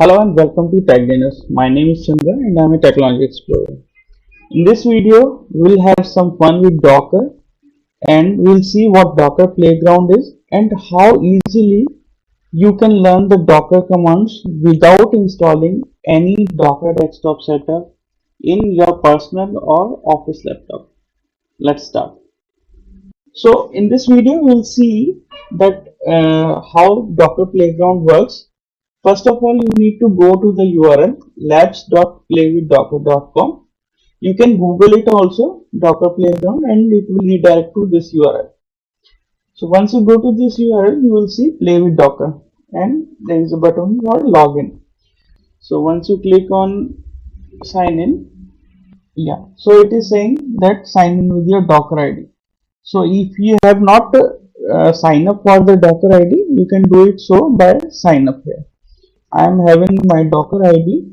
Hello and welcome to Tech Dinners. My name is Chandra and I'm a technology explorer. In this video, we'll have some fun with Docker and we'll see what Docker Playground is and how easily you can learn the Docker commands without installing any Docker desktop setup in your personal or office laptop. Let's start. So in this video, we'll see that how Docker Playground works. First of all, you need to go to the URL labs.playwithdocker.com. You can Google it also, Docker Playground, and it will redirect to this URL. So once you go to this URL, you will see Play with Docker, and there is a button for login. So once you click on sign in, yeah, so it is saying that sign in with your Docker ID. So if you have not signed up for the Docker ID, you can do it so by sign up here. I am having my Docker ID.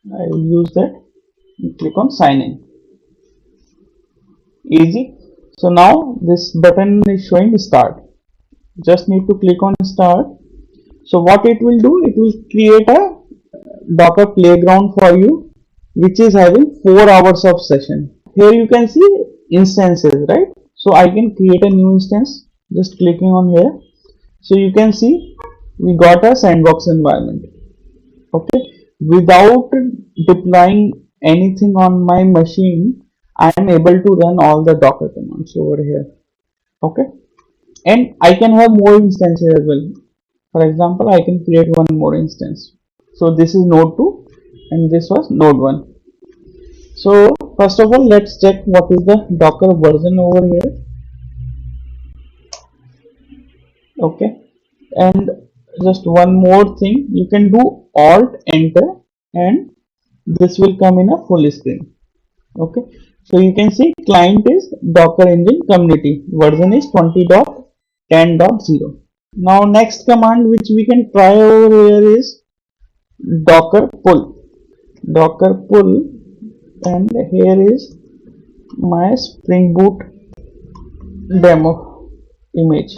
I will use that. Click on sign in. Easy. So now this button is showing start. Just need to click on start. So what it will do, it will create a Docker playground for you, which is having 4 hours of session. Here you can see instances, right? So I can create a new instance just clicking on here. So you can see we got a sandbox environment. Okay, without deploying anything on my machine, I am able to run all the Docker commands over here. Okay, and I can have more instances as well. For example, I can create one more instance. So this is node 2 and this was node 1. So first of all, let's check what is the Docker version over here. Okay, and just one more thing, you can do alt enter and this will come in a full screen. Okay, so you can see client is Docker Engine Community, version is 20.10.0. Now next command which we can try over here is docker pull, and here is my Spring Boot demo image.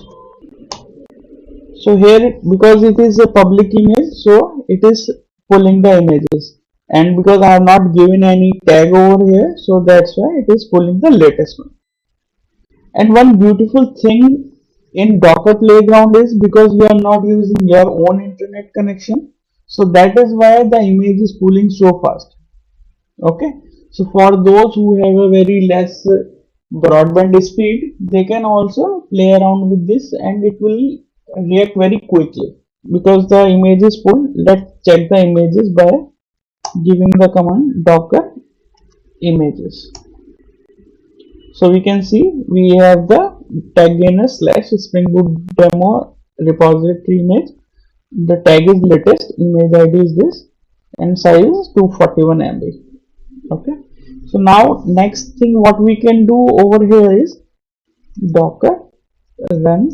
So here, because it is a public image, so it is pulling the images, and because I have not given any tag over here, so that's why it is pulling the latest one. And one beautiful thing in Docker Playground is because you are not using your own internet connection, so that is why the image is pulling so fast. Okay, so for those who have a very less broadband speed, they can also play around with this and it will react very quickly because the image is full. Let's check the images by giving the command docker images. So we can see we have the tag gainer slash spring boot demo repository image. The tag is latest, image id is this, and size is 241 MB. Okay, so now next thing what we can do over here is docker run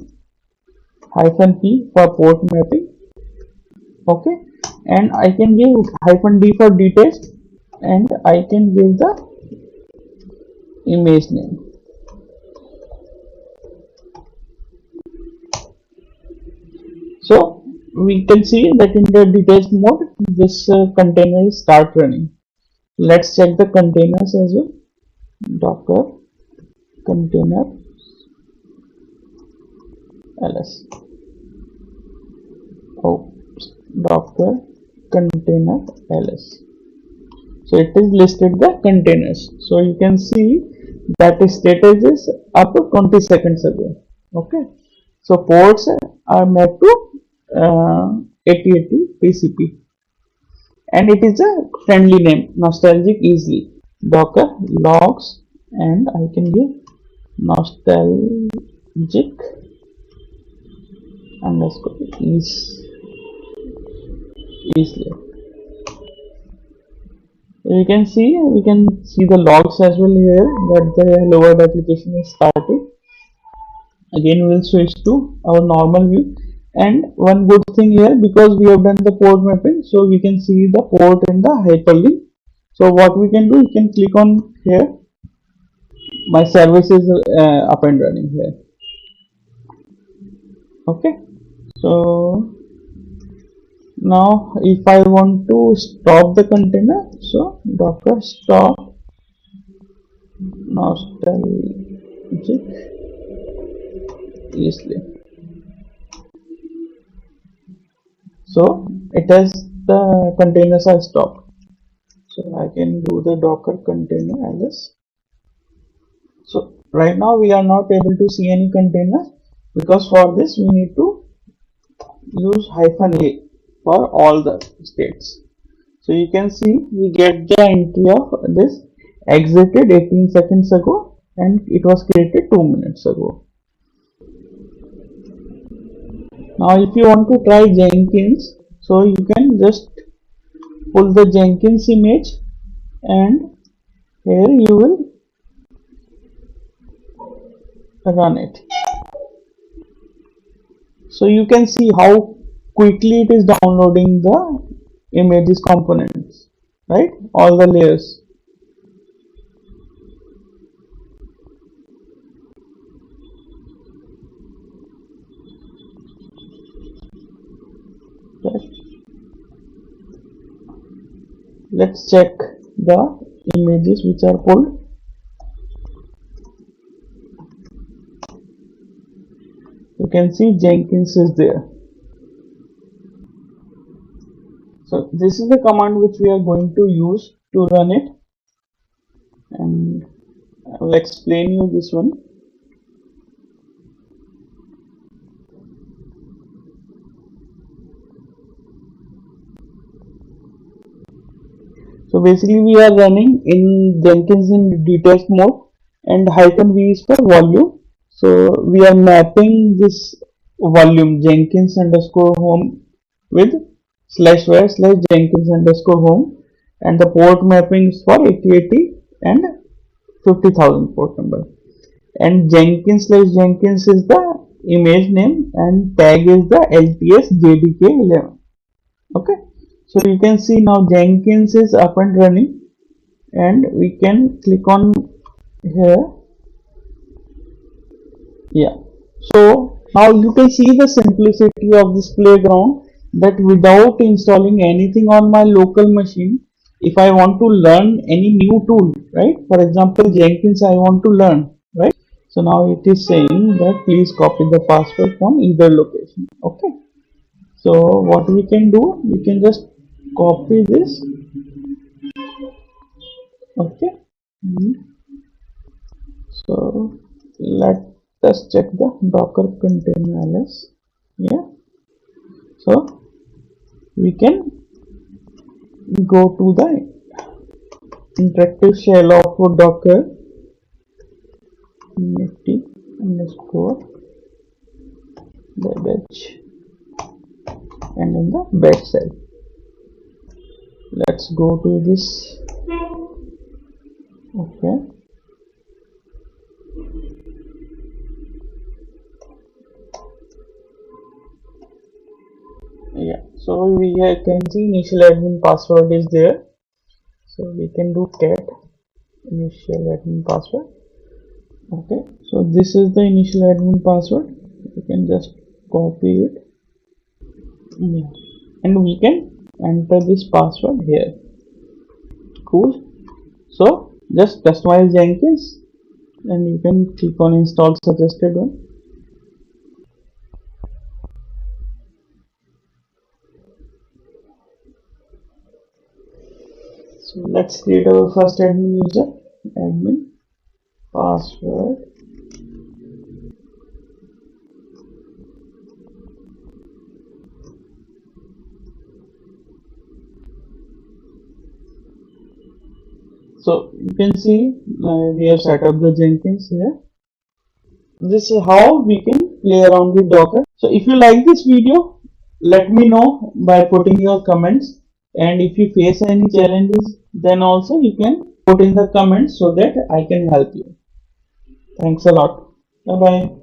-p for port mapping. Okay, and I can give -d for details, and I can give the image name. So we can see that in the details mode this container is start running. Let's check the containers as well. Docker container ls. Oh, docker container ls. So it is listed the containers. So you can see that status is up to 20 seconds ago. Okay, so ports are mapped to 8080 TCP, and it is a friendly name, nostalgic easily, docker logs, and I can give nostalgic underscore easily. We can see the logs as well here that the hello world application is started. Again we will switch to our normal view, and one good thing here, because we have done the port mapping, so we can see the port in the hyperlink. So what we can do, you can click on here, my service is up and running here. Okay, so Now if I want to stop the container, so docker stop nostalgic easily. So it has the containers are stopped. So I can do the docker container ls. So right now we are not able to see any container, because for this we need to use -a for all the states. So you can see we get the entry of this exited 18 seconds ago and it was created 2 minutes ago. Now if you want to try Jenkins, so you can just pull the Jenkins image and here you will run it. So you can see how quickly it is downloading the images components, right? All the layers. Right. Let's check the images which are pulled. You can see Jenkins is there. So this is the command which we are going to use to run it, and I will explain you this one. So basically we are running in Jenkins in detached mode, and -v is for volume. So we are mapping this volume Jenkins underscore home with /var/Jenkins underscore home, and the port mapping is for 8080 and 50,000 port number, and Jenkins/Jenkins is the image name and tag is the LTS JDK11. Okay, so you can see now Jenkins is up and running, and we can click on here. Yeah, so now you can see the simplicity of this playground, that without installing anything on my local machine, if I want to learn any new tool, right, for example Jenkins I want to learn, right, so now it is saying that please copy the password from either location. Okay, so what we can do, we can just copy this. Okay, so let us check the docker container ls. Yeah, so we can go to the interactive shell of docker nifty underscore the batch, and in the batch cell let's go to this. Okay, yeah, so we can see initial admin password is there, so we can do cat initial admin password. Okay, so this is the initial admin password, you can just copy it. Yeah. And we can enter this password here. Cool, so just customize Jenkins and you can click on install suggested one. So let's create our first admin user, admin password, so you can see we have set up the Jenkins here. This is how we can play around with Docker. So if you like this video, let me know by putting your comments, and if you face any challenges, then also you can put in the comments so that I can help you. Thanks a lot. Bye bye.